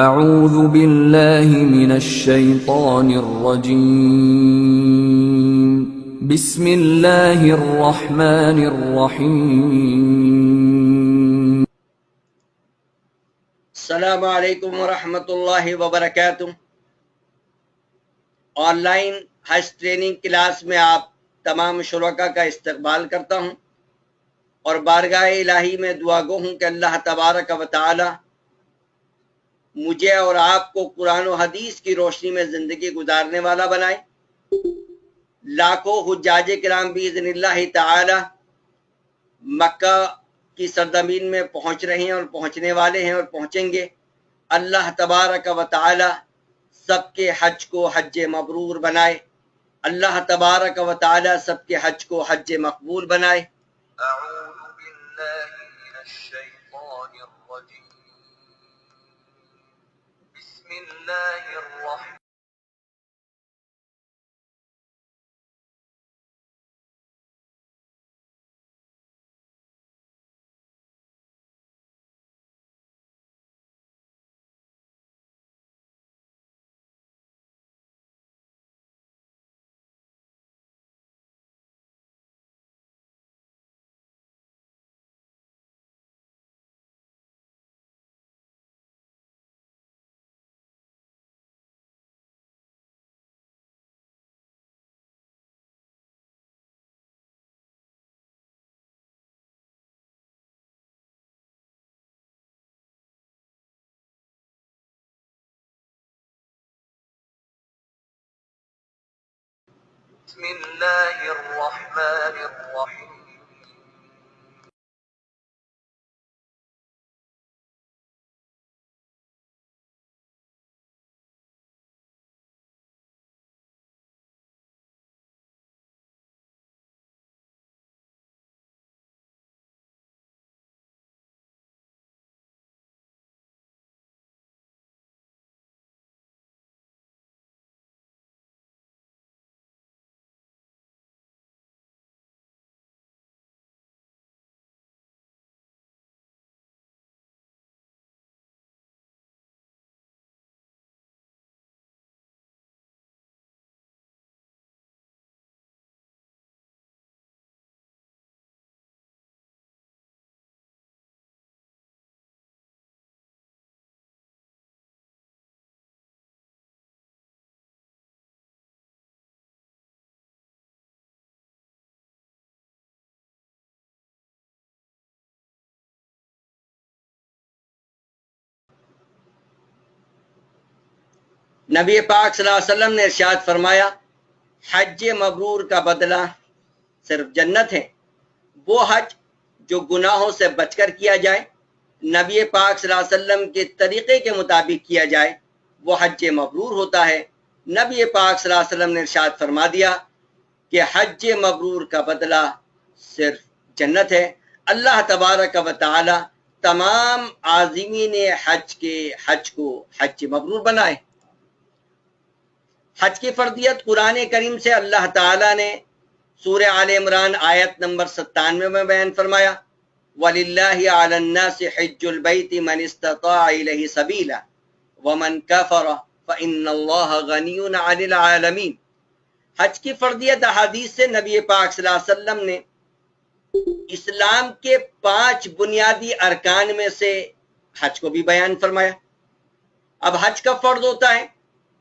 اعوذ باللہ من الشیطان الرجیم بسم اللہ الرحمن الرحیم السلام علیکم ورحمۃ اللہ وبرکاتہ۔ On line Hajj training class میں آپ تمام شرکاء کا استقبال کرتا ہوں اور بارگاہ الہی میں دعا گو ہوں کہ اللہ تبارک و تعالی مجھے اور آپ کو قرآن و حدیث کی روشنی میں زندگی گزارنے والا بنائے۔ لاکھوں حجاج کرام باذن اللہ تعالی مکہ کی سرزمین میں پہنچ رہے ہیں اور پہنچنے والے ہیں اور پہنچیں گے۔ اللہ تبارک و تعالی سب کے حج کو حج مبرور بنائے۔ اللہ تبارک و تعالی سب کے حج کو حج مقبول بنائے۔ اعوذ باللہ من الشیطان الرجیم بسم اللہ الرحمن بسم اللہ الرحمن الرحیم۔ نبی پاک صلی اللہ علیہ وسلم نے ارشاد فرمایا، حج مبرور کا بدلہ صرف جنت ہے۔ وہ حج جو گناہوں سے بچ کر کیا جائے، نبی پاک صلی اللہ علیہ وسلم کے طریقے کے مطابق کیا جائے، وہ حج مبرور ہوتا ہے۔ نبی پاک صلی اللہ علیہ وسلم نے ارشاد فرما دیا کہ حج مبرور کا بدلہ صرف جنت ہے۔ اللہ تبارک و تعالی تمام عازمین حج کے حج کو حج مبرور بنائے۔ حج کی فرضیت قرآن کریم سے اللہ تعالیٰ نے سورہ آل عمران آیت نمبر 97 میں بیان فرمایا، وَلِلَّهِ عَلَى النَّاسِ حِجُّ الْبَيْتِ مَنِ اسْتَطَاعَ إِلَيْهِ سَبِيلًا وَمَنْ كَفَرَ فَإِنَّ اللَّهَ غَنِيٌّ عَنِ الْعَالَمِينَ۔ حج کی فرضیت احادیث سے نبی پاک صلی اللہ علیہ وسلم نے اسلام کے 5 بنیادی ارکان میں سے حج کو بھی بیان فرمایا۔ اب حج کا فرض ہوتا ہے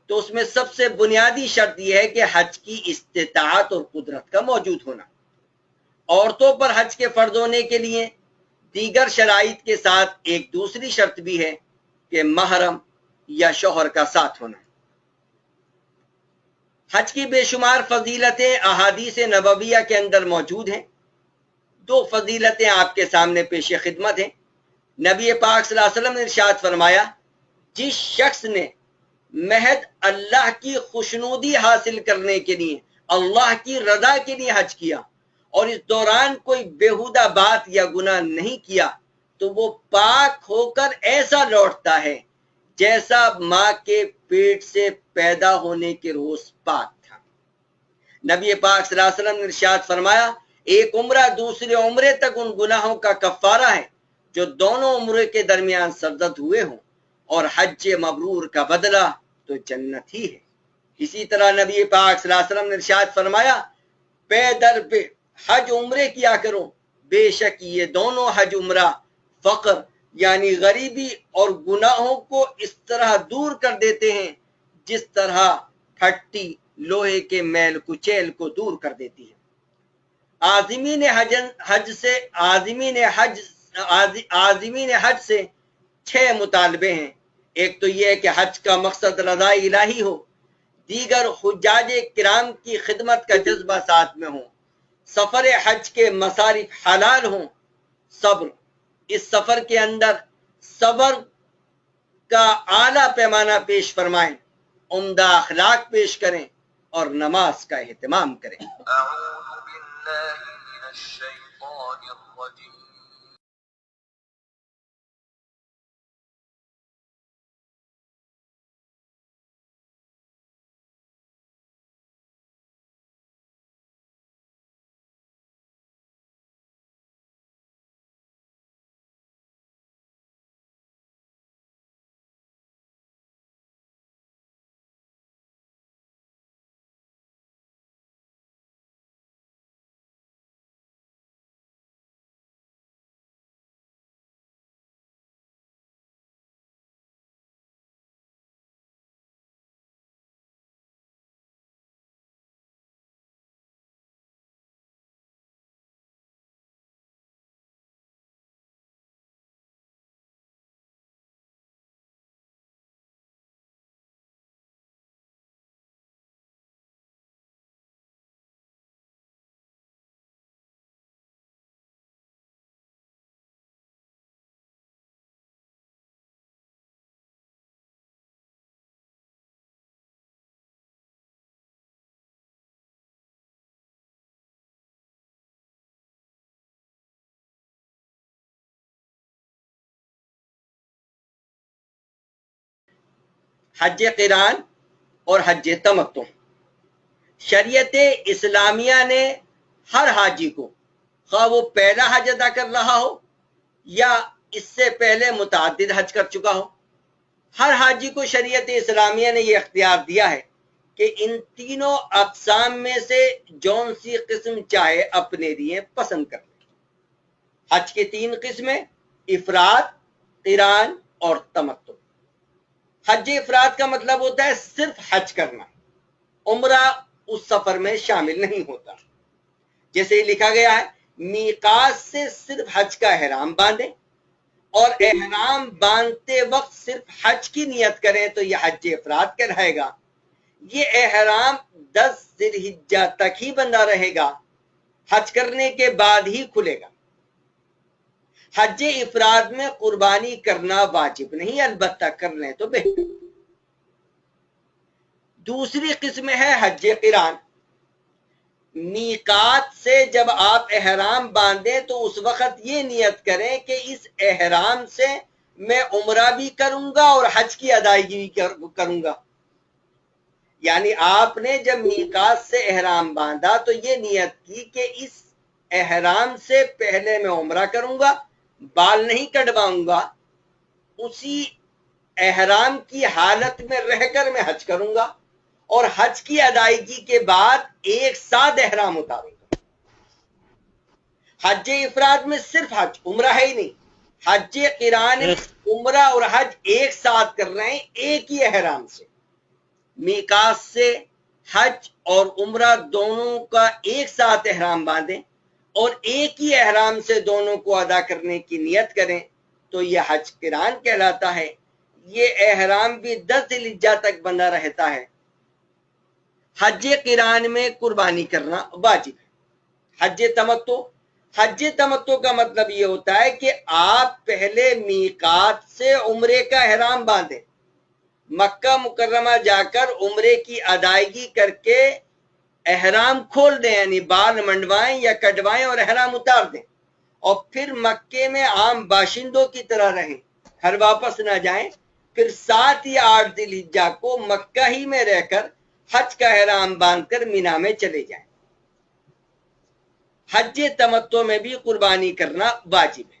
تو اس میں سب سے بنیادی شرط یہ ہے کہ حج کی استطاعت اور قدرت کا موجود ہونا۔ عورتوں پر حج کے فرض ہونے کے لیے دیگر شرائط کے ساتھ ایک دوسری شرط بھی ہے کہ محرم یا شوہر کا ساتھ ہونا۔ حج کی بے شمار فضیلتیں احادیث نبویہ کے اندر موجود ہیں۔ 2 فضیلتیں آپ کے سامنے پیش خدمت ہیں۔ نبی پاک صلی اللہ علیہ وسلم نے ارشاد فرمایا، جس شخص نے محض اللہ کی خوشنودی حاصل کرنے کے لیے، اللہ کی رضا کے لیے حج کیا اور اس دوران کوئی بیہودہ بات یا گناہ نہیں کیا، تو وہ پاک ہو کر ایسا لوٹتا ہے جیسا ماں کے پیٹ سے پیدا ہونے کے روز پاک تھا۔ نبی پاک صلی اللہ علیہ وسلم نے ارشاد فرمایا، ایک عمرہ دوسرے عمرے تک ان گناہوں کا کفارہ ہے جو دونوں عمرے کے درمیان سرزد ہوئے ہوں۔ اور حج مبرور کا بدلہ تو جنت ہی ہے۔ اسی طرح نبی پاک صلی اللہ علیہ وسلم نے ارشاد فرمایا پے در پہ حج عمرے کیا کرو، بے شک یہ دونوں حج عمرہ فقر یعنی غریبی اور گناہوں کو اس طرح دور کر دیتے ہیں جس طرح پھٹی لوہے کے میل کچیل کو دور کر دیتی ہے۔ عازمین حج سے 6 مطالبے ہیں۔ ایک تو یہ ہے کہ حج کا مقصد رضا الہی ہو، دیگر حجاج کرام کی خدمت کا جذبہ ساتھ میں ہو، سفر حج کے مصارف حلال ہوں، صبر اس سفر کے اندر صبر کا اعلیٰ پیمانہ پیش فرمائیں، عمدہ اخلاق پیش کریں اور نماز کا اہتمام کریں۔ اعوذ باللہ من الشیطان الرجیم۔ حج قران اور حج تمتع۔ شریعت اسلامیہ نے ہر حاجی کو، خواہ وہ پہلا حج ادا کر رہا ہو یا اس سے پہلے متعدد حج کر چکا ہو، ہر حاجی کو شریعت اسلامیہ نے یہ اختیار دیا ہے کہ ان تینوں اقسام میں سے جون سی قسم چاہے اپنے لیے پسند کر لے۔ حج کی 3 قسمیں افراد، قران اور تمتع۔ حج افراد کا مطلب ہوتا ہے صرف حج کرنا، عمرہ اس سفر میں شامل نہیں ہوتا۔ جیسے لکھا گیا ہے میقات سے صرف حج کا احرام باندھیں اور احرام باندھتے وقت صرف حج کی نیت کریں تو یہ حج افراد کہلائے گا۔ یہ احرام 10 ذی الحجہ تک ہی بندھا رہے گا، حج کرنے کے بعد ہی کھلے گا۔ حج افراد میں قربانی کرنا واجب نہیں، البتہ کر لیں تو بہتر۔ دوسری قسم ہے حج قران۔ میقات سے جب آپ احرام باندھیں تو اس وقت یہ نیت کریں کہ اس احرام سے میں عمرہ بھی کروں گا اور حج کی ادائیگی بھی کروں گا۔ یعنی آپ نے جب میقات سے احرام باندھا تو یہ نیت کی کہ اس احرام سے پہلے میں عمرہ کروں گا، بال نہیں کٹواؤں گا، اسی احرام کی حالت میں رہ کر میں حج کروں گا اور حج کی ادائیگی کے بعد ایک ساتھ احرام اتاروں گا۔ حج افراد میں صرف حج، عمرہ ہے ہی نہیں۔ حج قران میں عمرہ اور حج ایک ساتھ کر رہے ہیں ایک ہی احرام سے۔ میقات سے حج اور عمرہ دونوں کا ایک ساتھ احرام باندھیں اور ایک ہی احرام سے دونوں کو ادا کرنے کی نیت کریں تو یہ حج قران کہلاتا ہے۔ یہ احرام بھی 10 ذی الحجہ تک بندھا رہتا ہے۔ حج قران میں قربانی کرنا واجب ہے۔ حج تمتع کا مطلب یہ ہوتا ہے کہ آپ پہلے میقات سے عمرے کا احرام باندھیں، مکہ مکرمہ جا کر عمرے کی ادائیگی کر کے احرام کھول دیں، یعنی بال منڈوائیں یا کٹوائیں اور احرام اتار دیں، اور پھر مکے میں عام باشندوں کی طرح رہیں، گھر واپس نہ جائیں، پھر 7 یا 8 ذی الحجہ کو مکہ ہی میں رہ کر حج کا احرام باندھ کر مینا میں چلے جائیں۔ حج تمتع میں بھی قربانی کرنا واجب ہے۔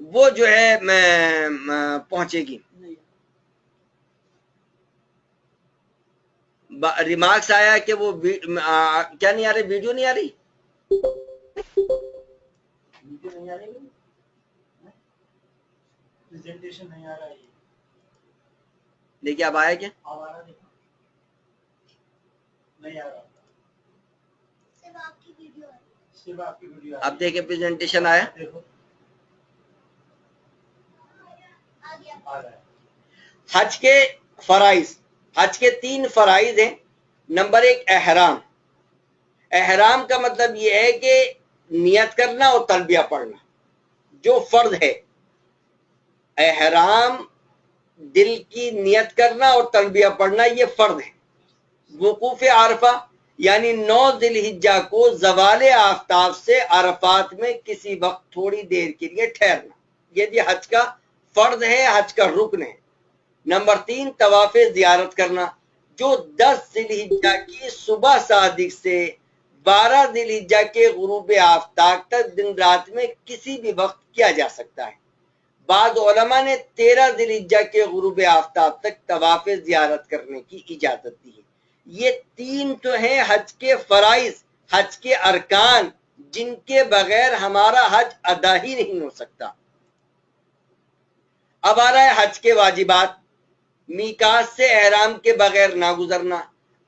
وہ جو ہے پہنچے گی. ریمارکس آیا کہ وہ کیا نہیں آ رہی، ویڈیو نہیں آ رہی. دیکھیے اب آیا کیا؟ اب دیکھیں پریزنٹیشن آیا. حج کے فرائض، حج کے 3 فرائض ہیں. نمبر 1 احرام. احرام کا مطلب یہ ہے کہ نیت کرنا اور تلبیہ پڑھنا جو فرض ہے. احرام دل کی نیت کرنا اور تلبیہ پڑھنا یہ فرض ہے. وقوف عرفہ یعنی 9 ذی الحجہ کو زوال آفتاب سے عرفات میں کسی وقت تھوڑی دیر کے لیے ٹھہرنا، یہ بھی حج کا فرض ہے، حج کا رکن ہے. نمبر 3 طواف زیارت کرنا جو 10 ذی الحجہ کی صبح صادق سے 12 ذی الحجہ کے غروب آفتاب تک دن رات میں کسی بھی وقت کیا جا سکتا ہے. بعض علماء نے 13 ذی الحجہ کے غروب آفتاب تک طواف زیارت کرنے کی اجازت دی ہے. یہ 3 تو ہیں حج کے فرائض، حج کے ارکان، جن کے بغیر ہمارا حج ادا ہی نہیں ہو سکتا. اب آ رہا ہے حج کے واجبات. میقات سے احرام کے بغیر نہ گزرنا،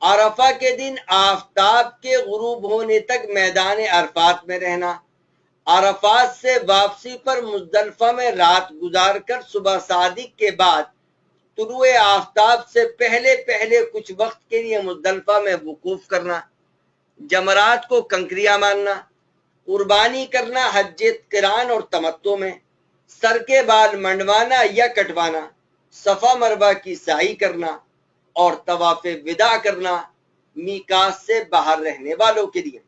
عرفہ کے دن آفتاب کے غروب ہونے تک میدان عرفات میں رہنا، عرفات سے واپسی پر مزدلفہ میں رات گزار کر صبح صادق کے بعد طلوع آفتاب سے پہلے کچھ وقت کے لیے مزدلفہ میں وقوف کرنا، جمرات کو کنکریاں مارنا، قربانی کرنا حج قران اور تمتع میں، سر کے بال منڈوانا یا کٹوانا، صفا مروہ کی سعی کرنا اور طواف وداع کرنا میقات سے باہر رہنے والوں کے لیے.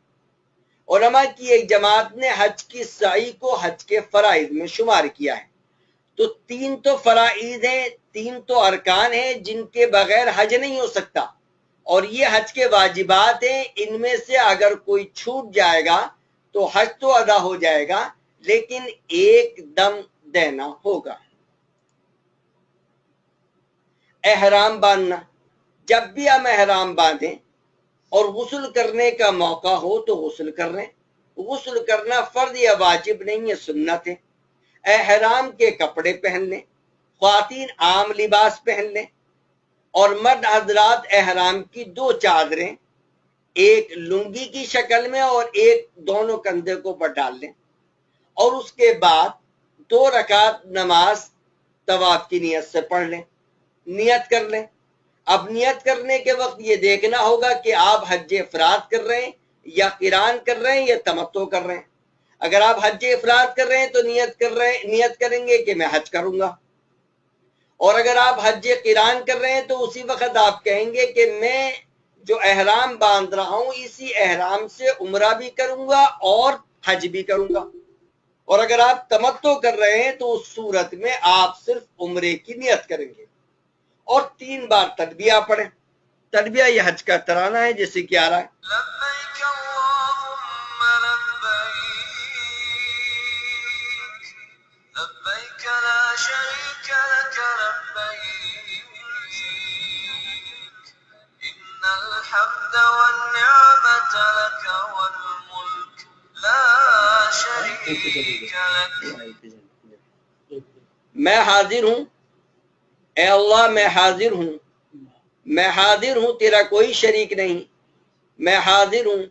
علماء کی ایک جماعت نے حج کی سعی کو حج کے فرائض میں شمار کیا ہے. تو 3 تو فرائض ہیں، 3 تو ارکان ہیں جن کے بغیر حج نہیں ہو سکتا، اور یہ حج کے واجبات ہیں. ان میں سے اگر کوئی چھوٹ جائے گا تو حج تو ادا ہو جائے گا لیکن ایک دم دینا ہوگا. احرام باندھنا. جب بھی ہم احرام باندھیں اور غسل کرنے کا موقع ہو تو غسل کر لیں. غسل کرنا فرض یا واجب نہیں ہے، سنت ہے. احرام کے کپڑے پہن لیں، خواتین عام لباس پہن لیں، اور مرد حضرات احرام کی 2 چادریں، ایک لنگی کی شکل میں اور ایک دونوں کندھے کو پر ڈال لیں، اور اس کے بعد 2 رکعت نماز طواف کی نیت سے پڑھ لیں. نیت کر لیں. اب نیت کرنے کے وقت یہ دیکھنا ہوگا کہ آپ حج افراد کر رہے ہیں یا قران کر رہے ہیں یا تمتع کر رہے ہیں. اگر آپ حج افراد کر رہے ہیں تو نیت کریں گے کہ میں حج کروں گا، اور اگر آپ حج قران کر رہے ہیں تو اسی وقت آپ کہیں گے کہ میں جو احرام باندھ رہا ہوں اسی احرام سے عمرہ بھی کروں گا اور حج بھی کروں گا. اور اگر آپ تمتع کر رہے ہیں تو اس صورت میں آپ صرف عمرے کی نیت کریں گے اور 3 بار تلبیہ پڑھیں. تلبیہ یہ حج کا ترانہ ہے جیسے کہ آ رہا ہے. لبيك اللهم لبيك لبيك لا شريك لك لبيك إن الحمد والنعمة لك والملك لا شريك لك. میں حاضر ہوں، اے اللہ میں حاضر ہوں، میں حاضر ہوں، تیرا کوئی شریک نہیں. میں حاضر ہوں،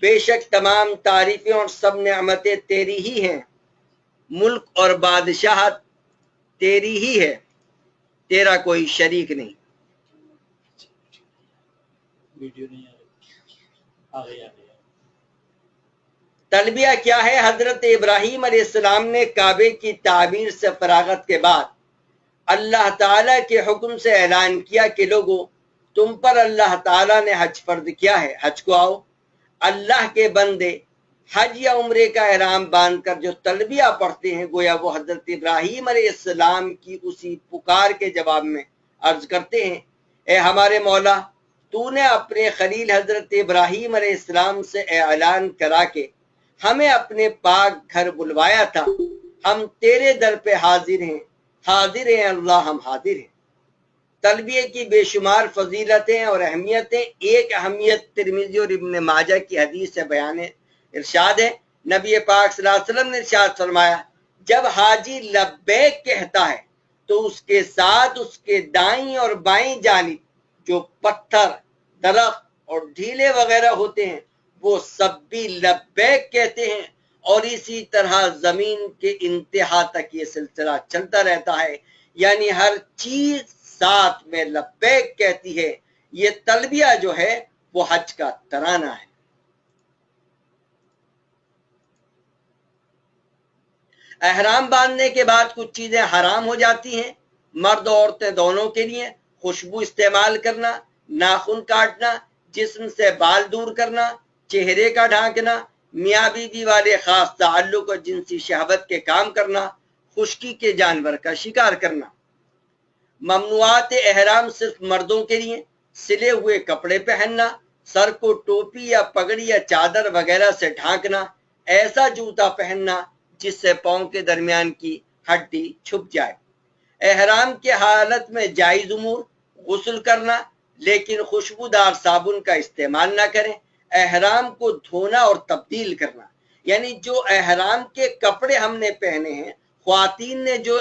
بے شک تمام تعریفیں اور سب نعمتیں تیری ہی ہیں، ملک اور بادشاہت تیری ہی ہے، تیرا کوئی شریک نہیں. تلبیہ کیا ہے؟ حضرت ابراہیم علیہ السلام نے کعبے کی تعمیر سے فراغت کے بعد اللہ تعالیٰ کے حکم سے اعلان کیا کہ لوگوں تم پر اللہ تعالیٰ نے حج فرض کیا ہے، حج کو آؤ. اللہ کے بندے حج یا عمرے کا احرام باندھ کر جو تلبیہ پڑھتے ہیں گویا وہ حضرت ابراہیم علیہ السلام کی اسی پکار کے جواب میں عرض کرتے ہیں اے ہمارے مولا، تو نے اپنے خلیل حضرت ابراہیم علیہ السلام سے اعلان کرا کے ہمیں اپنے پاک گھر بلوایا تھا. ہم تیرے در پہ حاضر ہیں اللہ ہم حاضر ہیں۔ تلبیہ کی بے شمار فضیلتیں اور اہمیتیں، ایک اہمیت ترمذی اور ابن ماجہ کی حدیث سے بیان ہے، ارشاد ہے نبی پاک صلی اللہ علیہ وسلم نے ارشاد فرمایا جب حاجی لبیک کہتا ہے تو اس کے ساتھ اس کے دائیں اور بائیں جانب جو پتھر، درخت اور ڈھیلے وغیرہ ہوتے ہیں وہ سب بھی لبیک کہتے ہیں، اور اسی طرح زمین کے انتہا تک یہ سلسلہ چلتا رہتا ہے، یعنی ہر چیز ساتھ میں لبیک کہتی ہے۔ یہ تلبیہ جو ہے وہ حج کا ترانہ ہے۔ احرام باندھنے کے بعد کچھ چیزیں حرام ہو جاتی ہیں، مرد اور عورتیں دونوں کے لیے: خوشبو استعمال کرنا، ناخن کاٹنا، جسم سے بال دور کرنا، چہرے کا ڈھانکنا، میاں بیوی والے خاص تعلق اور جنسی شہوت کے کام کرنا، خشکی کے جانور کا شکار کرنا۔ ممنوعات احرام صرف مردوں کے لیے: سلے ہوئے کپڑے پہننا، سر کو ٹوپی یا پگڑی یا چادر وغیرہ سے ڈھانکنا، ایسا جوتا پہننا جس سے پاؤں کے درمیان کی ہڈی چھپ جائے۔ احرام کے حالت میں جائز امور: غسل کرنا لیکن خوشبودار صابن کا استعمال نہ کریں، احرام کو دھونا اور تبدیل کرنا، یعنی جو احرام کے کپڑے ہم نے پہنے ہیں، خواتین نے جو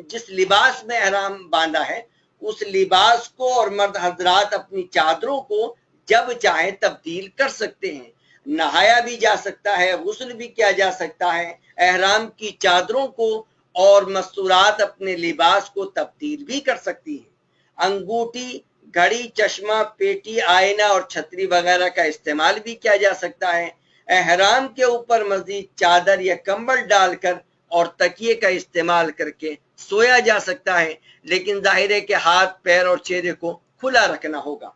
جس لباس میں احرام باندھا ہے اس لباس کو اور مرد حضرات اپنی چادروں کو جب چاہیں تبدیل کر سکتے ہیں، نہایا بھی جا سکتا ہے، غسل بھی کیا جا سکتا ہے، احرام کی چادروں کو اور مستورات اپنے لباس کو تبدیل بھی کر سکتی ہیں۔ انگوٹھی، گھڑی، چشمہ، پیٹی، آئینہ اور چھتری وغیرہ کا استعمال بھی کیا جا سکتا ہے۔ احرام کے اوپر مزید چادر یا کمبل ڈال کر اور تکیے کا استعمال کر کے سویا جا سکتا ہے، لیکن ظاہر ہے کہ ہاتھ، پیر اور چہرے کو کھلا رکھنا ہوگا۔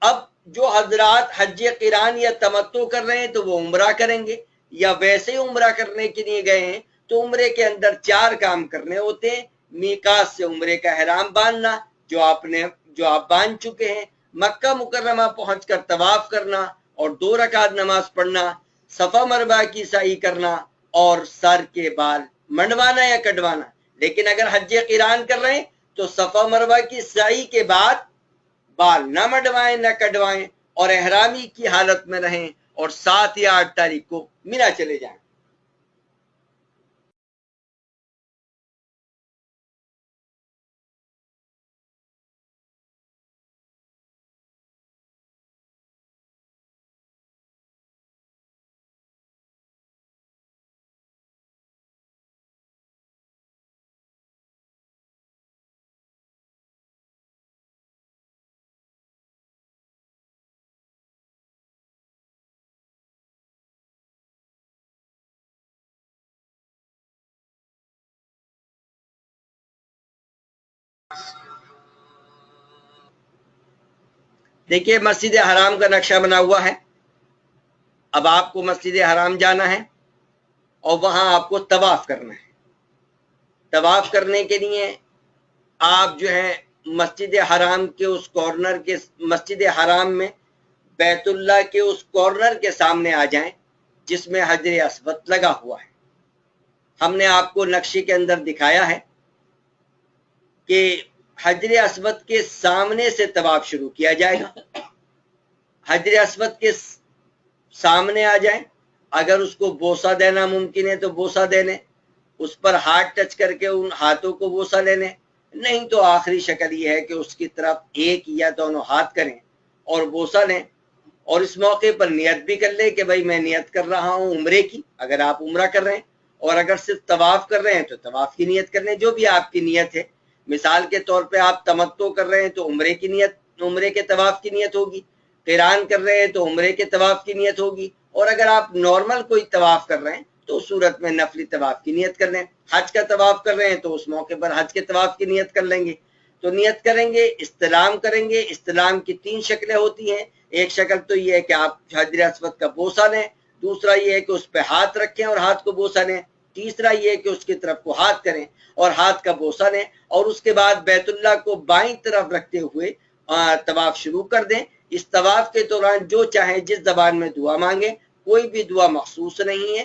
اب جو حضرات حج قران یا تمتع کر رہے ہیں تو وہ عمرہ کریں گے، یا ویسے ہی عمرہ کرنے کے لیے گئے ہیں تو عمرے کے اندر 4 کام کرنے ہوتے ہیں: میقات سے عمرے کا احرام باندھنا جو آپ باندھ چکے ہیں، مکہ مکرمہ پہنچ کر طواف کرنا اور 2 رکعت نماز پڑھنا، صفا مروہ کی سعی کرنا اور سر کے بال منڈوانا یا کٹوانا۔ لیکن اگر حج قران کر رہے ہیں تو صفا مروہ کی سعی کے بعد بال نہ منڈوائیں نہ کٹوائیں اور احرامی کی حالت میں رہیں اور 7 یا 8 تاریخ کو مینا چلے جائیں۔ دیکھیے مسجد حرام کا نقشہ بنا ہوا ہے۔ اب آپ کو مسجد حرام جانا ہے اور وہاں آپ کو طواف کرنا ہے۔ طواف کرنے کے لیے آپ جو ہے مسجد حرام کے اس کارنر کے مسجد حرام میں بیت اللہ کے اس کارنر کے سامنے آ جائیں جس میں حجر اسود لگا ہوا ہے۔ ہم نے آپ کو نقشے کے اندر دکھایا ہے کہ حجر اسود کے سامنے سے طواف شروع کیا جائے گا۔ حجر اسود کے سامنے آ جائیں، اگر اس کو بوسہ دینا ممکن ہے تو بوسہ دے لیں، اس پر ہاتھ ٹچ کر کے ان ہاتھوں کو بوسہ لے لیں، نہیں تو آخری شکل یہ ہے کہ اس کی طرف ایک یا دونوں ہاتھ کریں اور بوسہ لیں، اور اس موقع پر نیت بھی کر لیں کہ بھائی میں نیت کر رہا ہوں عمرے کی، اگر آپ عمرہ کر رہے ہیں، اور اگر صرف طواف کر رہے ہیں تو طواف کی نیت کر لیں، جو بھی آپ کی نیت ہے۔ مثال کے طور پہ آپ تمتع کر رہے ہیں تو عمرے کے طواف کی نیت ہوگی، قران کر رہے ہیں تو عمرے کے طواف کی نیت ہوگی، اور اگر آپ نارمل کوئی طواف کر رہے ہیں تو اس صورت میں نفلی طواف کی نیت کر لیں۔ حج کا طواف کر رہے ہیں تو اس موقع پر حج کے طواف کی نیت کر لیں گے۔ تو نیت کریں گے، استلام کریں گے۔ استلام کی 3 شکلیں ہوتی ہیں۔ ایک شکل تو یہ ہے کہ آپ حجر اسود کا بوسہ لیں، دوسرا یہ ہے کہ اس پہ ہاتھ رکھیں اور ہاتھ کو بوسہ لیں، تیسرا یہ ہے کہ اس کی طرف کو ہاتھ کریں اور ہاتھ کا بوسہ لیں، اور اس کے بعد بیت اللہ کو بائیں طرف رکھتے ہوئے طواف شروع کر دیں۔ اس طواف کے دوران جو چاہیں جس زبان میں دعا مانگیں، کوئی بھی دعا مخصوص نہیں ہے،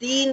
3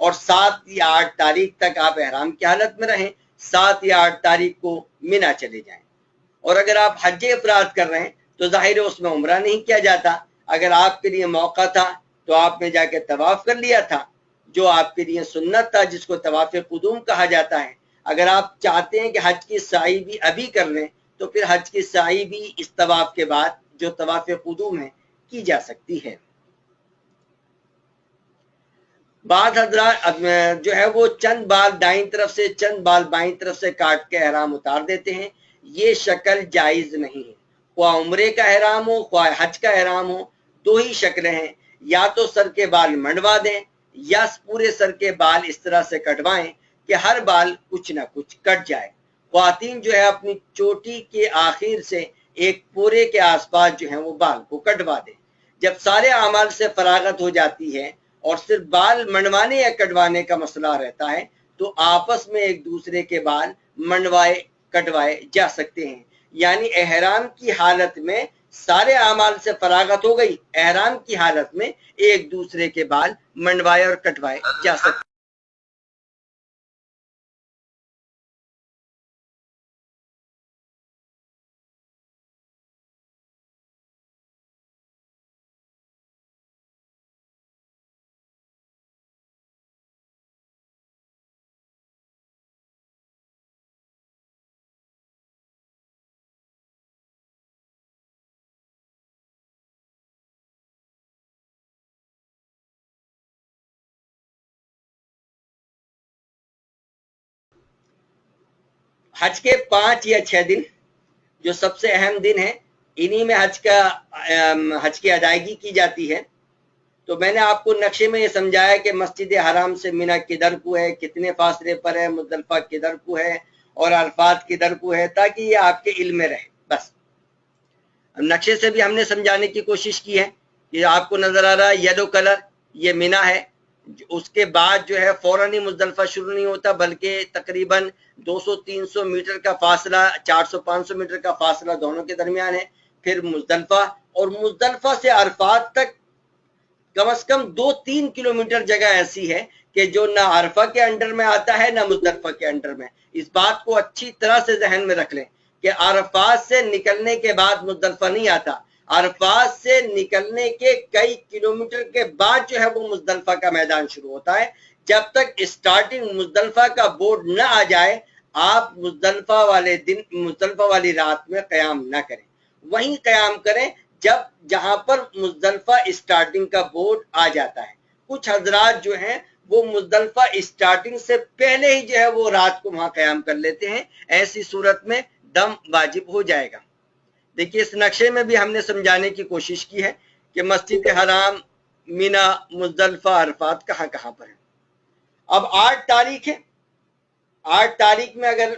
اور 7 یا 8 تاریخ تک آپ احرام کی حالت میں رہیں، 7 یا 8 تاریخ کو مینا چلے جائیں۔ اور اگر آپ حج افراد کر رہے ہیں تو ظاہر ہے اس میں عمرہ نہیں کیا جاتا، اگر آپ کے لیے موقع تھا تو آپ نے جا کے طواف کر لیا تھا، جو آپ کے لیے سنت تھا، جس کو طواف قدوم کہا جاتا ہے۔ اگر آپ چاہتے ہیں کہ حج کی سعی بھی ابھی کر لیں تو پھر حج کی سعی بھی اس طواف کے بعد جو طواف قدوم ہے کی جا سکتی ہے۔ بعض حضرات جو ہے وہ چند بال دائیں طرف سے چند بال بائیں طرف سے کاٹ کے احرام اتار دیتے ہیں، یہ شکل جائز نہیں ہے۔ خواہ عمرے کا احرام ہو خواہ حج کا احرام ہو، دو ہی شکلیں ہیں، یا تو سر کے بال منڈوا دیں یا پورے سر کے بال اس طرح سے کٹوائیں کہ ہر بال کچھ نہ کچھ کٹ جائے۔ خواتین جو ہے اپنی چوٹی کے آخر سے ایک پورے کے آس پاس جو ہے وہ بال کو کٹوا دیں۔ جب سارے اعمال سے فراغت ہو جاتی ہے اور صرف بال منڈوانے یا کٹوانے کا مسئلہ رہتا ہے تو آپس میں ایک دوسرے کے بال منڈوائے کٹوائے جا سکتے ہیں، یعنی احرام کی حالت میں سارے اعمال سے فراغت ہو گئی، احرام کی حالت میں ایک دوسرے کے بال منڈوائے اور کٹوائے جا سکتے ہیں۔ حج کے 5 یا 6 دن جو سب سے اہم دن ہیں، انہی میں حج کی ادائیگی کی جاتی ہے۔ تو میں نے آپ کو نقشے میں یہ سمجھایا کہ مسجد حرام سے مینا کدھر کو ہے، کتنے فاصلے پر ہے، مزدلفہ کدھر کو ہے اور عرفات کدھر کو ہے، تاکہ یہ آپ کے علم میں رہے۔ بس نقشے سے بھی ہم نے سمجھانے کی کوشش کی ہے کہ آپ کو نظر آ رہا ہے یلو کلر، یہ مینا ہے، اس کے بعد جو ہے فوراً ہی مزدلفہ شروع نہیں ہوتا، بلکہ تقریباً 200-300 میٹر کا فاصلہ، 400-500 میٹر کا فاصلہ دونوں کے درمیان ہے۔ پھر مزدلفہ، اور مزدلفہ سے عرفات تک کم از کم 2-3 کلومیٹر جگہ ایسی ہے کہ جو نہ عرفہ کے انڈر میں آتا ہے نہ مزدلفہ کے انڈر میں۔ اس بات کو اچھی طرح سے ذہن میں رکھ لیں کہ عرفات سے نکلنے کے بعد مزدلفہ نہیں آتا، عرفات سے نکلنے کے کئی کلومیٹر کے بعد جو ہے وہ مزدلفہ کا میدان شروع ہوتا ہے۔ جب تک اسٹارٹنگ مزدلفہ کا بورڈ نہ آ جائے آپ مزدلفہ والے دن، مزدلفہ والی رات میں قیام نہ کریں، وہیں قیام کریں جہاں پر مزدلفہ اسٹارٹنگ کا بورڈ آ جاتا ہے۔ کچھ حضرات جو ہیں وہ مزدلفہ اسٹارٹنگ سے پہلے ہی جو ہے وہ رات کو وہاں قیام کر لیتے ہیں، ایسی صورت میں دم واجب ہو جائے گا۔ دیکھیے اس نقشے میں بھی ہم نے سمجھانے کی کوشش کی ہے کہ مسجد حرام، مینا، مزدلفہ، عرفات کہاں کہاں پر ہیں۔ اب 8 تاریخ ہے، 8 تاریخ میں اگر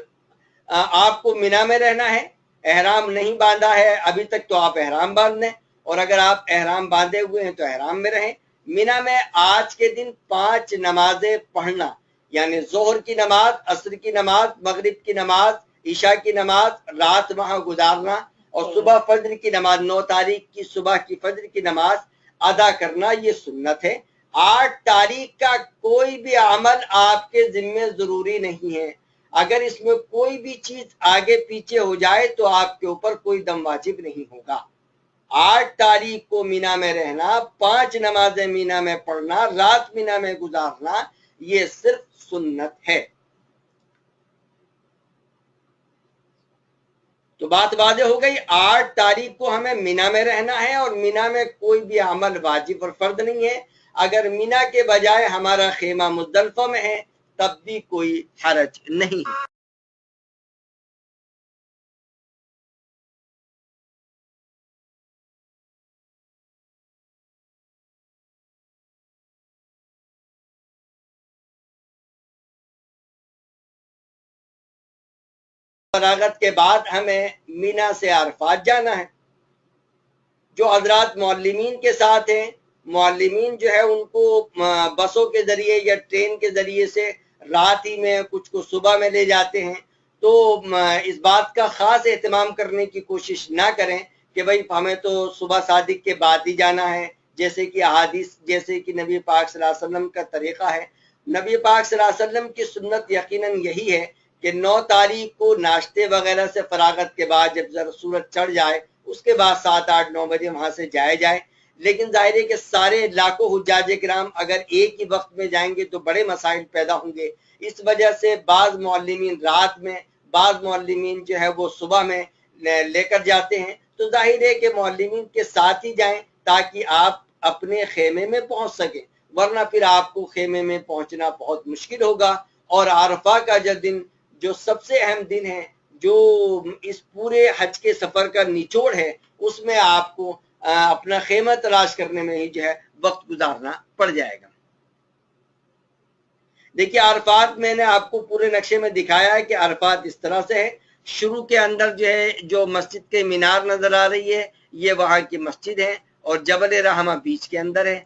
آپ کو مینا میں رہنا ہے، احرام نہیں باندھا ہے ابھی تک تو آپ احرام باندھ لیں، اور اگر آپ احرام باندھے ہوئے ہیں تو احرام میں رہیں۔ مینا میں آج کے دن 5 نمازیں پڑھنا، یعنی ظہر کی نماز، عصر کی نماز، مغرب کی نماز، عشاء کی نماز، رات وہاں گزارنا، اور صبح فجر کی نماز، 9 تاریخ کی صبح کی فجر کی نماز ادا کرنا، یہ سنت ہے۔ 8 تاریخ کا کوئی بھی عمل آپ کے ذمہ ضروری نہیں ہے، اگر اس میں کوئی بھی چیز آگے پیچھے ہو جائے تو آپ کے اوپر کوئی دم واجب نہیں ہوگا۔ 8 تاریخ کو مینا میں رہنا، 5 نمازیں مینا میں پڑھنا، رات مینا میں گزارنا، یہ صرف سنت ہے۔ تو بات واضح ہو گئی، 8 تاریخ کو ہمیں مینا میں رہنا ہے اور مینا میں کوئی بھی عمل واجب اور فرض نہیں ہے۔ اگر مینا کے بجائے ہمارا خیمہ مزدلفہ میں ہے تب بھی کوئی حرج نہیں ہے۔ فراغت کے بعد ہمیں مینا سے عرفات جانا ہے۔ جو حضرات معلمین کے ساتھ ہیں، معلمین جو ہے ان کو بسوں کے ذریعے یا ٹرین کے ذریعے سے رات ہی میں، کچھ کو صبح میں لے جاتے ہیں، تو اس بات کا خاص اہتمام کرنے کی کوشش نہ کریں کہ بھئی ہمیں تو صبح صادق کے بعد ہی جانا ہے، جیسے کہ احادیث، جیسے کہ نبی پاک صلی اللہ علیہ وسلم کا طریقہ ہے۔ نبی پاک صلی اللہ علیہ وسلم کی سنت یقیناً یہی ہے کہ 9 تاریخ کو ناشتے وغیرہ سے فراغت کے بعد جب ذرا سورج چڑھ جائے اس کے بعد 7 8 9 بجے وہاں سے جائے جائے. لیکن ظاہر ہے کہ سارے لاکھوں حجاج کرام اگر ایک ہی وقت میں جائیں گے تو بڑے مسائل پیدا ہوں گے. اس وجہ سے بعض معلمین رات میں، بعض معلمین جو ہے وہ صبح میں لے کر جاتے ہیں. تو ظاہر ہے کہ معلمین کے ساتھ ہی جائیں تاکہ آپ اپنے خیمے میں پہنچ سکیں، ورنہ پھر آپ کو خیمے میں پہنچنا بہت مشکل ہوگا. اور عرفہ کا جو دن جو سب سے اہم دن ہے، جو اس پورے حج کے سفر کا نچوڑ ہے، اس میں آپ کو اپنا خیمہ تلاش کرنے میں ہی جو ہے وقت گزارنا پڑ جائے گا. دیکھیے عرفات میں نے آپ کو پورے نقشے میں دکھایا ہے کہ عرفات اس طرح سے ہے. شروع کے اندر جو ہے جو مسجد کے مینار نظر آ رہی ہے یہ وہاں کی مسجد ہے اور جبل رحمہ بیچ کے اندر ہے.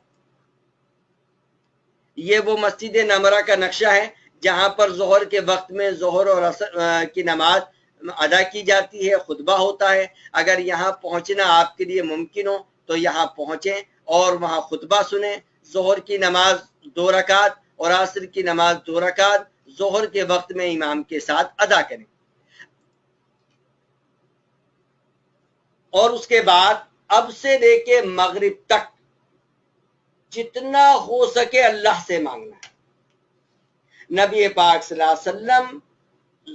یہ وہ مسجد نمرہ کا نقشہ ہے جہاں پر ظہر کے وقت میں ظہر اور عصر کی نماز ادا کی جاتی ہے، خطبہ ہوتا ہے. اگر یہاں پہنچنا آپ کے لیے ممکن ہو تو یہاں پہنچیں اور وہاں خطبہ سنیں. ظہر کی نماز 2 رکعت اور عصر کی نماز 2 رکعت ظہر کے وقت میں امام کے ساتھ ادا کریں. اور اس کے بعد اب سے لے کے مغرب تک جتنا ہو سکے اللہ سے مانگنا ہے. نبی پاک صلی اللہ علیہ وسلم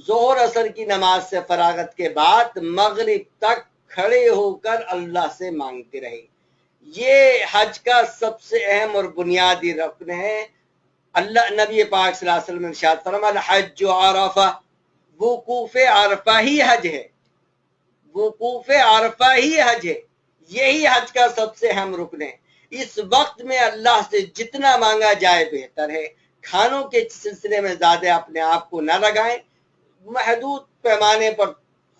ظہر عصر کی نماز سے فراغت کے بعد مغرب تک کھڑے ہو کر اللہ سے مانگتے رہے. یہ حج کا سب سے اہم اور بنیادی رکن ہے. اللہ نبی پاک صلی اللہ علیہ وسلم ارشاد فرمایا الحج عرفہ، وقوف عرفہ ہی حج ہے، وقوف عرفہ ہی حج ہے. یہی حج کا سب سے اہم رکن ہے. اس وقت میں اللہ سے جتنا مانگا جائے بہتر ہے. کھانوں کے سلسلے میں زیادہ اپنے آپ کو نہ لگائیں، محدود پیمانے پر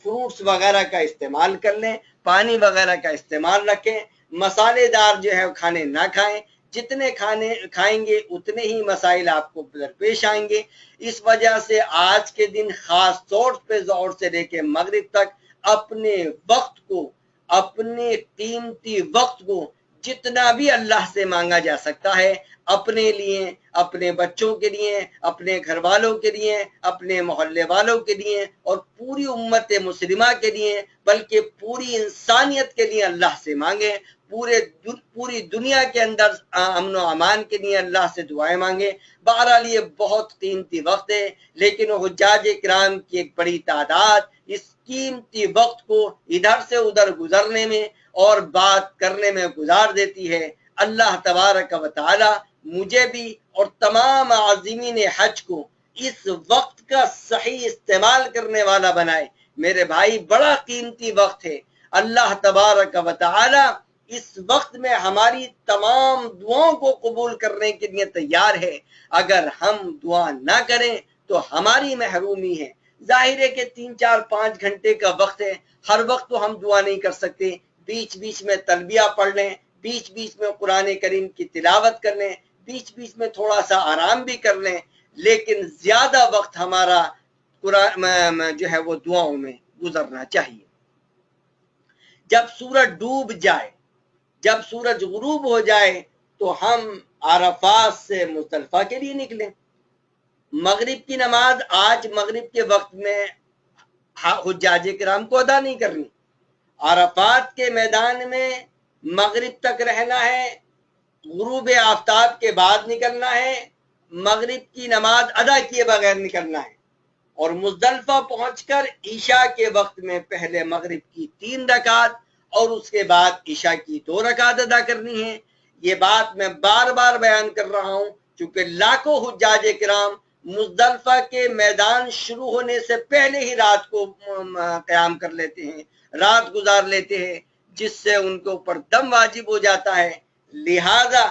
فروٹس وغیرہ کا استعمال کر لیں، پانی وغیرہ کا استعمال رکھیں. مسالے دار جو ہے کھانے نہ کھائیں. جتنے کھانے کھائیں گے اتنے ہی مسائل آپ کو درپیش آئیں گے. اس وجہ سے آج کے دن خاص طور پہ ظہر سے لے کے مغرب تک اپنے وقت کو، اپنے قیمتی وقت کو جتنا بھی اللہ سے مانگا جا سکتا ہے، اپنے لیے، اپنے بچوں کے لیے، اپنے گھر والوں کے لیے، اپنے محلے والوں کے لیے اور پوری امت مسلمہ کے لیے، بلکہ پوری انسانیت کے لیے اللہ سے مانگیں. پوری دنیا کے اندر امن و امان کے لیے اللہ سے دعائیں مانگیں. بہرحال یہ بہت قیمتی وقت ہے، لیکن حجاج کرام کی ایک بڑی تعداد اس قیمتی وقت کو ادھر سے ادھر گزرنے میں اور بات کرنے میں گزار دیتی ہے. اللہ تبارک و تعالی مجھے بھی اور تمام عازمین حج کو اس وقت کا صحیح استعمال کرنے والا بنائے. میرے بھائی بڑا قیمتی وقت ہے. اللہ تبارک و تعالی اس وقت میں ہماری تمام دعاؤں کو قبول کرنے کے لیے تیار ہے. اگر ہم دعا نہ کریں تو ہماری محرومی ہے. ظاہر ہے کہ 3 4 5 گھنٹے کا وقت ہے، ہر وقت تو ہم دعا نہیں کر سکتے. بیچ بیچ میں تلبیہ پڑھ لیں، بیچ بیچ میں قرآن کریم کی تلاوت کر لیں، بیچ بیچ میں تھوڑا سا آرام بھی کر لیں. لیکن زیادہ وقت ہمارا قرآن جو ہے وہ دعاؤں میں گزرنا چاہیے. جب سورج ڈوب جائے، جب سورج غروب ہو جائے تو ہم عرفات سے مزدلفہ کے لیے نکلیں. مغرب کی نماز آج مغرب کے وقت میں حجاج کرام کو ادا نہیں کرنی. عرفات کے میدان میں مغرب تک رہنا ہے، غروب آفتاب کے بعد نکلنا ہے، مغرب کی نماز ادا کیے بغیر نکلنا ہے اور مزدلفہ پہنچ کر عشاء کے وقت میں پہلے مغرب کی 3 رکعت اور اس کے بعد عشاء کی 2 رکعت ادا کرنی ہے. یہ بات میں بار بار بیان کر رہا ہوں چونکہ لاکھوں حجاج کرام مزدلفہ کے میدان شروع ہونے سے پہلے ہی رات کو قیام کر لیتے ہیں، رات گزار لیتے ہیں، جس سے ان کے اوپر دم واجب ہو جاتا ہے. لہذا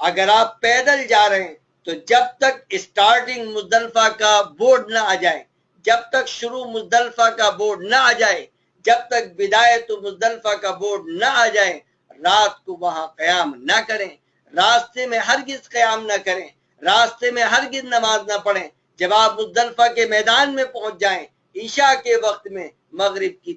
اگر آپ پیدل جا رہے ہیں تو جب تک اسٹارٹنگ مزدلفہ کا بورڈ نہ آ جائے، جب تک شروع مزدلفہ کا بورڈ نہ آ جائے، جب تک بدایت مزدلفہ کا بورڈ نہ آ جائے، رات کو وہاں قیام نہ کریں. راستے میں ہرگز قیام نہ کریں، راستے میں ہرگز نماز نہ پڑھیں. جب آپ مزدلفہ کے میدان میں پہنچ جائیں عشاء کے وقت میں مغرب کی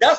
10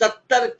70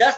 10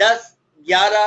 10, 11,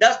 10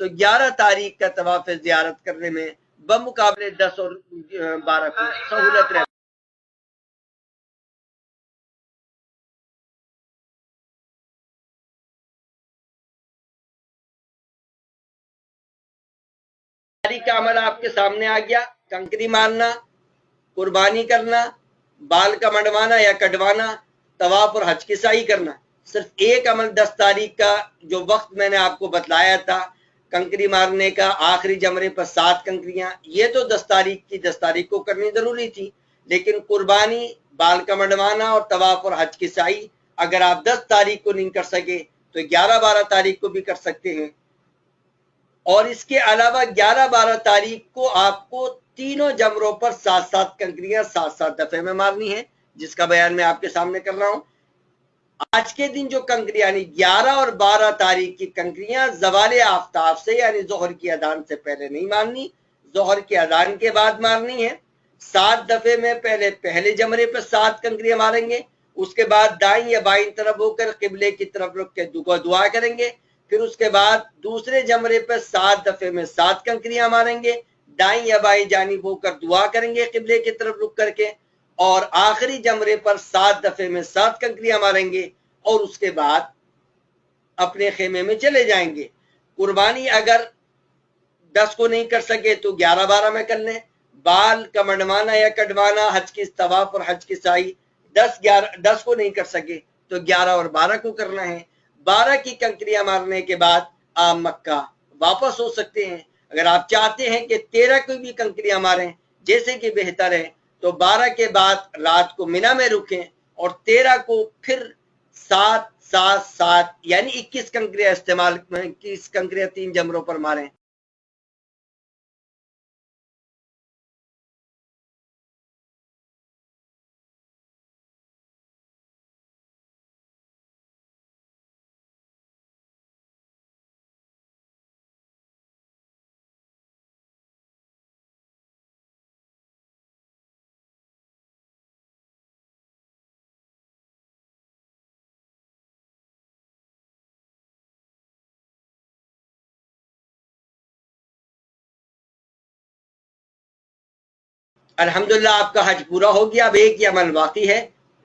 تو 11 تاریخ کا طواف زیارت کرنے میں بمقابلے 10 اور 12 کو سہولت رہتی کا عمل آپ کے سامنے آ گیا. کنکری مارنا، قربانی کرنا، بال کا منڈوانا یا کٹوانا، طواف اور حج کی سعی کرنا. صرف ایک عمل 10 تاریخ کا جو وقت میں نے آپ کو بتلایا تھا کنکری مارنے کا، آخری جمرے پر 7 کنکریاں، یہ تو 10 تاریخ کو کرنی ضروری تھی. لیکن قربانی، بال کا منڈوانا اور طواف اور حج کی سعی اگر آپ 10 تاریخ کو نہیں کر سکے تو 11-12 تاریخ کو بھی کر سکتے ہیں. اور اس کے علاوہ 11-12 تاریخ کو آپ کو تینوں جمروں پر 7 کنکریاں 7 دفعے میں مارنی ہیں، جس کا بیان میں آپ کے سامنے کر رہا ہوں. آج کے دن جو کنکریاں یعنی 11 اور 12 تاریخ کی کنکریاں زوال آفتاب سے یعنی ظہر کی اذان سے پہلے نہیں مارنی، ظہر کی اذان کے بعد مارنی ہے. 7 دفعے میں پہلے جمرے پر 7 کنکریاں ماریں گے، اس کے بعد دائیں یا بائیں طرف ہو کر قبلے کی طرف رک کے دعا کریں گے. پھر اس کے بعد دوسرے جمرے پر 7 دفعے میں 7 کنکریاں ماریں گے، دائیں یا بائیں جانب ہو کر دعا کریں گے قبلے کی طرف رک کر کے، اور آخری جمرے پر 7 دفعے میں 7 کنکریاں ماریں گے اور اس کے بعد اپنے خیمے میں چلے جائیں گے. قربانی اگر 10 کو نہیں کر سکے تو 11-12 میں کر لیں. بال کا منڈوانا یا کٹوانا، حج کی طواف اور حج کی سعی 10 کو نہیں کر سکے تو 11 اور 12 کو کرنا ہے. 12 کی کنکریاں مارنے کے بعد آپ مکہ واپس ہو سکتے ہیں. اگر آپ چاہتے ہیں کہ 13 کو بھی کنکریاں ماریں جیسے کہ بہتر ہے تو 12 کے بعد رات کو مینا میں رکیں اور 13 کو پھر 7 یعنی 21 کنکریاں 21 کنکریاں 3 جمروں پر ماریں. الحمدللہ آپ کا حج پورا ہو گیا. اب ایک ہی عمل باقی ہے،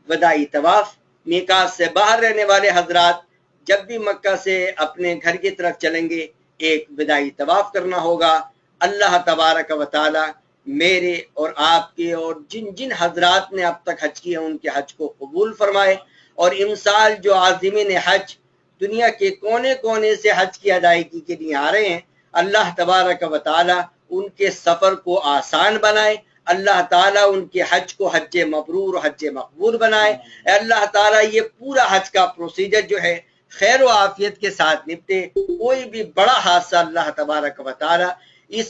وداعی طواف. میقات سے باہر رہنے والے حضرات جب بھی مکہ سے اپنے گھر کی طرف چلیں گے ایک وداعی طواف کرنا ہوگا. اللہ تبارک و تعالی میرے اور آپ کے اور جن حضرات نے اب تک حج کیا ان کے حج کو قبول فرمائے، اور امسال جو عازمین حج دنیا کے کونے کونے سے حج کی ادائیگی کے لیے آ رہے ہیں، اللہ تبارک و تعالی ان کے سفر کو آسان بنائے. اللہ تعالیٰ ان کے حج کو حج مبرور و حج مقبول بنائے. اے اللہ تعالیٰ یہ پورا حج کا پروسیجر جو ہے خیر و عافیت کے ساتھ نپٹے. کوئی بھی بڑا حادثہ اللہ تبارک و تعالیٰ اس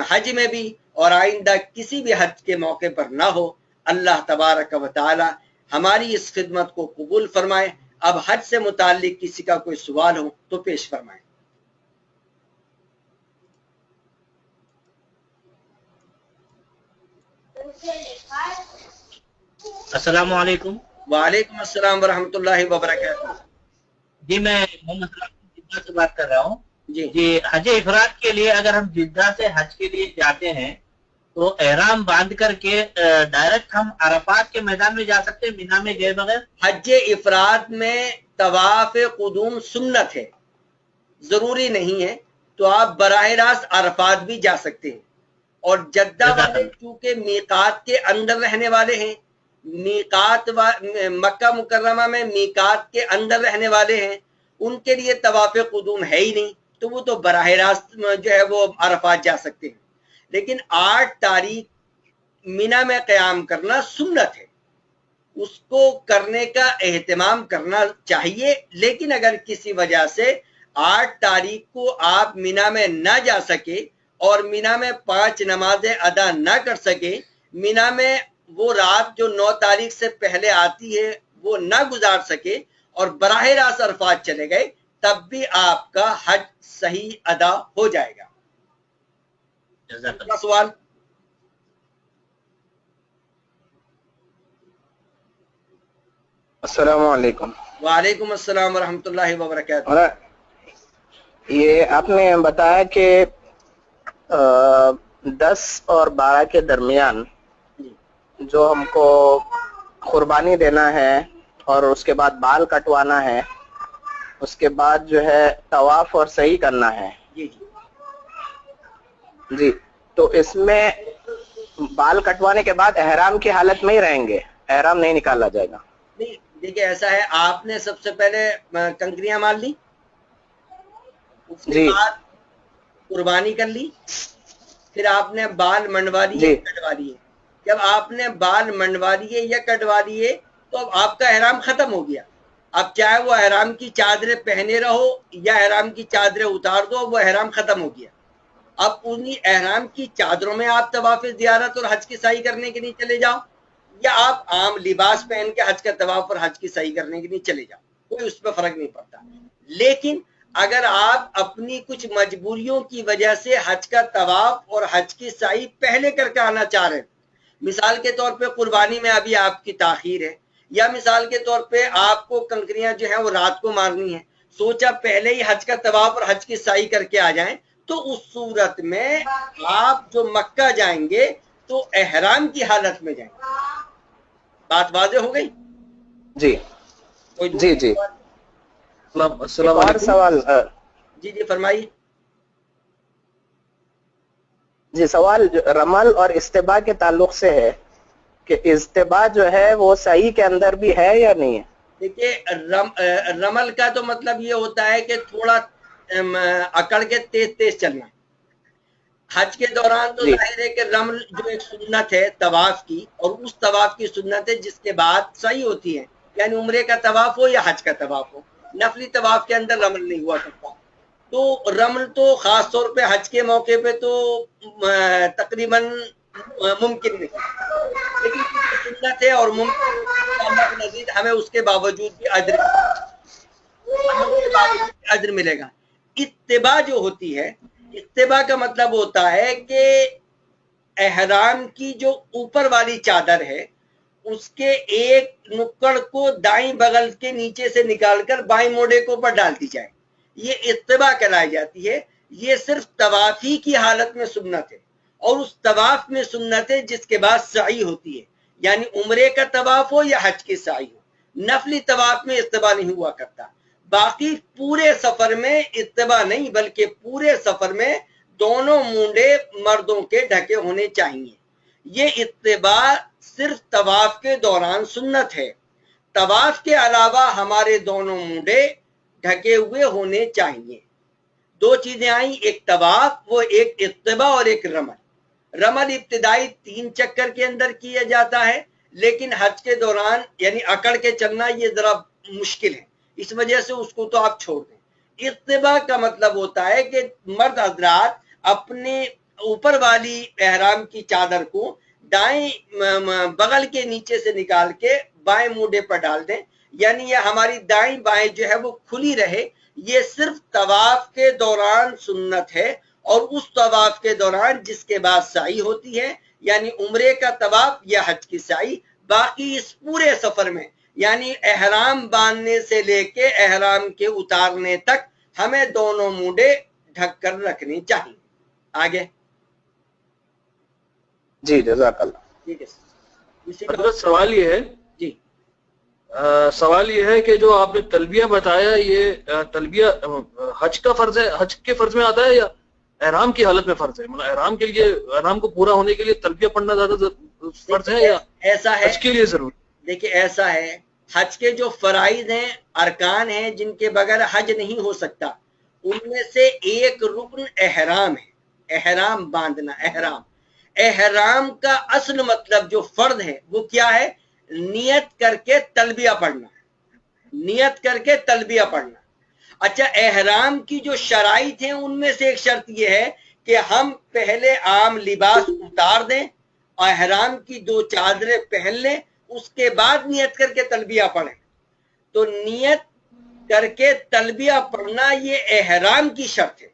حج میں بھی اور آئندہ کسی بھی حج کے موقع پر نہ ہو. اللہ تبارک و تعالیٰ ہماری اس خدمت کو قبول فرمائے. اب حج سے متعلق کسی کا کوئی سوال ہو تو پیش فرمائیں. السلام علیکم. وعلیکم السلام ورحمۃ اللہ وبرکاتہ. جی میں محمد جدہ سے بات کر رہا ہوں. جی حج افراد کے لیے اگر ہم جدہ سے حج کے لیے جاتے ہیں تو احرام باندھ کر کے ڈائریکٹ ہم عرفات کے میدان میں جا سکتے ہیں مینا میں گئے بغیر؟ حج افراد میں طواف قدوم سنت ہے، ضروری نہیں ہے، تو آپ براہ راست عرفات بھی جا سکتے ہیں. اور جدہ والے چونکہ میقات کے اندر رہنے والے ہیں، مکہ مکرمہ میں میقات کے اندر رہنے والے ہیں، ان کے لیے طواف قدوم ہے ہی نہیں، تو وہ تو براہ راست جو ہے وہ عرفات جا سکتے ہیں. لیکن 8 تاریخ مینا میں قیام کرنا سنت ہے، اس کو کرنے کا اہتمام کرنا چاہیے. لیکن اگر کسی وجہ سے 8 تاریخ کو آپ مینا میں نہ جا سکے اور مینا میں 5 نمازیں ادا نہ کر سکے، مینا میں وہ رات جو 9 تاریخ سے پہلے آتی ہے وہ نہ گزار سکے اور براہ راست عرفات چلے گئے، تب بھی آپ کا حج صحیح ادا ہو جائے گا. سوال. السلام علیکم. وعلیکم السلام ورحمۃ اللہ وبرکاتہ. یہ آپ نے بتایا کہ 10 اور 12 کے درمیان جو ہم کو قربانی دینا ہے اور اس کے بعد بال کٹوانا ہے، اس کے بعد جو ہے طواف اور سعی کرنا ہے. جی جی، تو اس میں بال کٹوانے کے بعد احرام کی حالت میں ہی رہیں گے، احرام نہیں نکالا جائے گا. نہیں، دیکھیے ایسا ہے، آپ نے سب سے پہلے کنکریاں مار لی، اس کے جی بعد قربانی کر لی، پھر آپ نے بال منڈوا لیے جی کٹوا لیے. جب آپ نے بال منڈوا لیے یا کٹوا لیے تو اب آپ کا احرام ختم ہو گیا. اب چاہے وہ احرام کی چادریں پہنے رہو یا احرام کی چادریں اتار دو، وہ احرام ختم ہو گیا. اب انہی احرام کی چادروں میں آپ طواف زیارت اور حج کی سعی کرنے کے لیے چلے جاؤ، یا آپ عام لباس پہن کے حج کا طواف اور حج کی سعی کرنے کے لیے چلے جاؤ، کوئی اس پہ فرق نہیں پڑتا. لیکن اگر آپ اپنی کچھ مجبوریوں کی وجہ سے حج کا طواف اور حج کی سعی پہلے کر کے آنا چاہ رہے ہیں، مثال کے طور پہ قربانی میں ابھی آپ کی تاخیر ہے، یا مثال کے طور پہ آپ کو کنکریاں جو ہیں وہ رات کو مارنی ہیں، سوچا پہلے ہی حج کا طواف اور حج کی سعی کر کے آ جائیں، تو اس صورت میں آپ جو مکہ جائیں گے تو احرام کی حالت میں جائیں گے. بات واضح ہو گئی؟ جی کوئی جی جی. السلام اور علیکم. سوال جی فرمائیے. جی، سوال رمل اور استباع کے تعلق سے ہے کہ استباع جو ہے وہ صحیح کے اندر بھی ہے یا نہیں ہے؟ دیکھیے رمل کا تو مطلب یہ ہوتا ہے کہ تھوڑا اکڑ کے تیز تیز چلنا. حج کے دوران تو جی ظاہر ہے کہ رمل جو ایک سنت ہے طواف کی، اور اس طواف کی سنت ہے جس کے بعد صحیح ہوتی ہے، یعنی عمرے کا طواف ہو یا حج کا طواف ہو، نفلی طواف کے اندر رمل نہیں ہوا کرتا. تو رمل تو خاص طور پہ حج کے موقع پہ تو تقریباً ممکن نہیں، لیکن سنت ہے اور ممکن نزید ہمیں اس کے باوجود بھی اجر ملے گا. اتباع جو ہوتی ہے، اتباع کا مطلب ہوتا ہے کہ احرام کی جو اوپر والی چادر ہے اس کے ایک نکڑ کو دائیں بغل کے نیچے سے نکال کر بائیں موڑے کو پر ڈال دی جائے، یہ اتباع کہلائی جاتی ہے. یہ صرف طوافی کی حالت میں سنت ہے، اور اس طواف میں سنت ہے جس کے بعد سعی ہوتی ہے، یعنی عمرے کا طواف ہو یا حج کی سعی ہو. نفلی طواف میں اتباع نہیں ہوا کرتا. باقی پورے سفر میں اتباع نہیں، بلکہ پورے سفر میں دونوں مونڈے مردوں کے ڈھکے ہونے چاہیے. یہ اتباع صرف طواف کے دوران سنت ہے. طواف کے علاوہ ہمارے دونوں مونڈے ڈھکے ہوئے ہونے چاہیے. دو چیزیں آئیں، ایک طواف، وہ ایک اتباع اور ایک رمل. رمل ابتدائی 3 چکر کے اندر کیا جاتا ہے، لیکن حج کے دوران یعنی اکڑ کے چلنا یہ ذرا مشکل ہے، اس وجہ سے اس کو تو آپ چھوڑ دیں. اتباع کا مطلب ہوتا ہے کہ مرد حضرات اپنے اوپر والی احرام کی چادر کو دائیں بغل کے نیچے سے نکال کے بائیں موڈے پر ڈال دیں، یعنی یہ ہماری دائیں بائیں جو ہے وہ کھلی رہے. یہ صرف طواف کے دوران سنت ہے، اور اس طواف کے دوران جس کے بعد سعی ہوتی ہے، یعنی عمرے کا طواف یا حج کی سعی. باقی اس پورے سفر میں یعنی احرام باندھنے سے لے کے احرام کے اتارنے تک ہمیں دونوں مونڈے ڈھک کر رکھنے چاہیے. آگے جی جزاک اللہ. ٹھیک ہے. حضرت سوال یہ ہے، جی سوال یہ ہے کہ جو آپ نے تلبیہ بتایا، یہ تلبیہ حج کا فرض ہے، حج کے فرض میں آتا ہے یا احرام کی حالت میں فرض ہے؟ مطلب احرام کے لیے، احرام کو پورا ہونے کے لیے تلبیہ پڑھنا زیادہ فرض ہے یا ایسا ہے؟ حج کے لیے ضرور؟ دیکھیں ایسا ہے، حج کے جو فرائض ہیں، ارکان ہیں جن کے بغیر حج نہیں ہو سکتا، ان میں سے ایک رکن احرام ہے. احرام باندھنا. احرام کا اصل مطلب جو فرض ہے وہ کیا ہے؟ نیت کر کے تلبیہ پڑھنا. نیت کر کے تلبیہ پڑھنا. اچھا، احرام کی جو شرائط ہیں ان میں سے ایک شرط یہ ہے کہ ہم پہلے عام لباس اتار دیں، احرام کی 2 چادریں پہن لیں، اس کے بعد نیت کر کے تلبیہ پڑھیں. تو نیت کر کے تلبیہ پڑھنا یہ احرام کی شرط ہے.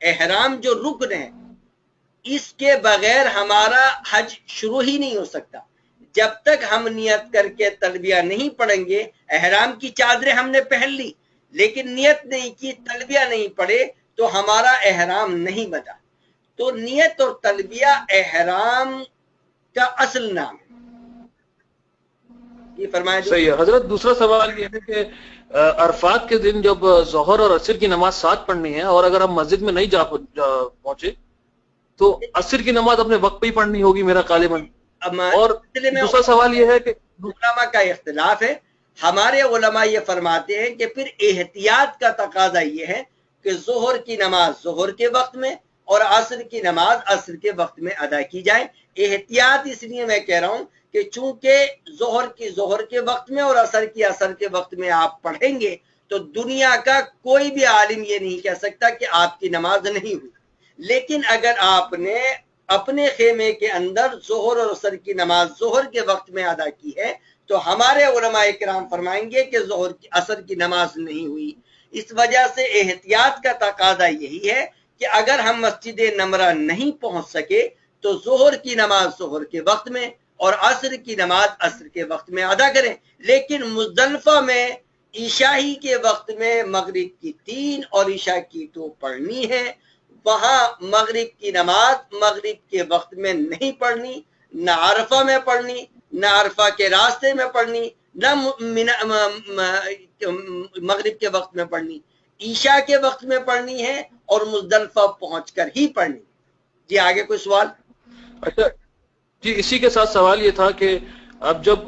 احرام جو رکن ہے، اس کے بغیر ہمارا حج شروع ہی نہیں ہو سکتا. جب تک ہم نیت کر کے تلبیہ نہیں پڑھیں گے، احرام کی چادریں ہم نے پہن لی لیکن نیت نہیں کی، تلبیہ نہیں پڑھے تو ہمارا احرام نہیں بنا. تو نیت اور تلبیہ احرام کا اصل نام ہے. یہ فرمایا صحیح ہے حضرت. دوسرا سوال یہ ہے کہ عرفات کے دن جب ظہر اور عصر کی نماز ساتھ پڑھنی ہے اور اگر ہم مسجد میں نہیں جا پہنچے تو عصر کی نماز اپنے وقت پہ ہی پڑھنی ہوگی میرا غالباً. اور دوسرا سوال یہ ہے کہ علماء کا اختلاف ہے. ہمارے علماء یہ فرماتے ہیں کہ پھر احتیاط کا تقاضا یہ ہے کہ ظہر کی نماز ظہر کے وقت میں اور عصر کی نماز عصر کے وقت میں ادا کی جائے. احتیاط اس لیے میں کہہ رہا ہوں کہ چونکہ ظہر کے وقت میں اور عصر کے وقت میں آپ پڑھیں گے تو دنیا کا کوئی بھی عالم یہ نہیں کہہ سکتا کہ آپ کی نماز نہیں ہوئی. لیکن اگر آپ نے اپنے خیمے کے اندر ظہر اور عصر کی نماز ظہر کے وقت میں ادا کی ہے تو ہمارے علماء کرام فرمائیں گے کہ عصر کی نماز نہیں ہوئی. اس وجہ سے احتیاط کا تقاضا یہی ہے کہ اگر ہم مسجد نمرہ نہیں پہنچ سکے تو ظہر کی نماز ظہر کے وقت میں اور عصر کی نماز عصر کے وقت میں ادا کریں. لیکن مزدلفہ میں عشاء ہی کے وقت میں مغرب کی 3 اور عشاء کی 2 پڑھنی ہے. وہاں مغرب کی نماز مغرب کے وقت میں نہیں پڑھنی، نہ عرفہ میں پڑھنی، نہ عرفہ کے راستے میں پڑھنی، نہ مغرب کے وقت میں پڑھنی. عشاء کے وقت میں پڑھنی ہے اور مزدلفہ پہنچ کر ہی پڑھنی. جی آگے کوئی سوال؟ اچھا جی، اسی کے ساتھ سوال یہ تھا کہ اب جب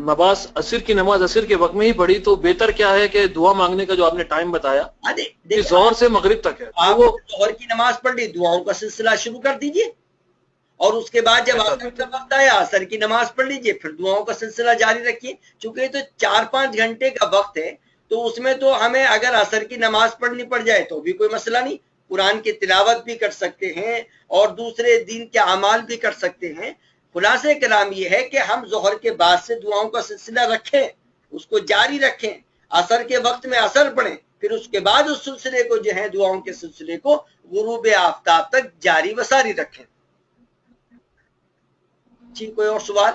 نماز عصر کی نماز عصر کے وقت میں ہی پڑھی تو بہتر کیا ہے کہ دعا مانگنے کا جو آپ نے ٹائم بتایا کہ ظہر سے مغرب تک ہے، آپ ظہر کی نماز پڑھ لی، دعاؤں کا سلسلہ شروع کر دیجئے اور اس کے بعد جب عصر کا وقت آیا عصر کی نماز پڑھ لیجئے، پھر دعاؤں کا سلسلہ جاری رکھیے. چونکہ یہ تو 4-5 گھنٹے کا وقت ہے تو اس میں تو ہمیں اگر عصر کی نماز پڑھنی پڑ جائے تو بھی کوئی مسئلہ نہیں. قرآن کی تلاوت بھی کر سکتے ہیں اور دوسرے دین کے اعمال بھی کر سکتے ہیں. خلاصہ کلام یہ ہے کہ ہم ظہر کے بعد سے دعاؤں کا سلسلہ رکھیں، اس کو جاری رکھیں. عصر کے وقت میں عصر پڑھیں، پھر اس کے بعد اس سلسلے کو جو ہے دعاؤں کے سلسلے کو غروب آفتاب تک جاری و ساری رکھیں. جی کوئی اور سوال؟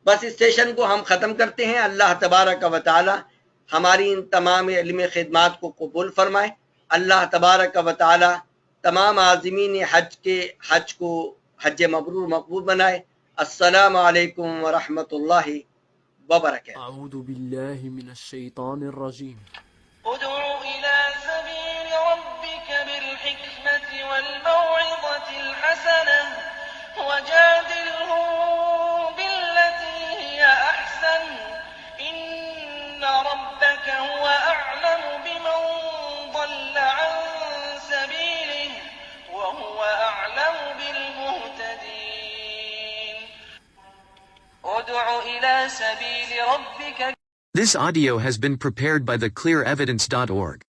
بس اس سیشن کو ہم ختم کرتے ہیں. اللہ تبارک و تعالی ہماری ان تمام علم خدمات کو قبول فرمائے. اللہ تبارک و تعالی تمام عازمین حج کو حج مبرور مقبول بنائے. السلام علیکم ورحمۃ اللہ وبرکاتہ. أعوذ بالله من الشيطان الرجيم. ادع إلى سبيل ربك بالحكمة والموعظة الحسنة وجادلهم بالتي هي أحسن إن ربك هو أعلم بمن ضل عن سبيله وهو أعلم بالمهتدين. ادع إلى سبيل ربك. This audio has been prepared by theclearevidence.org.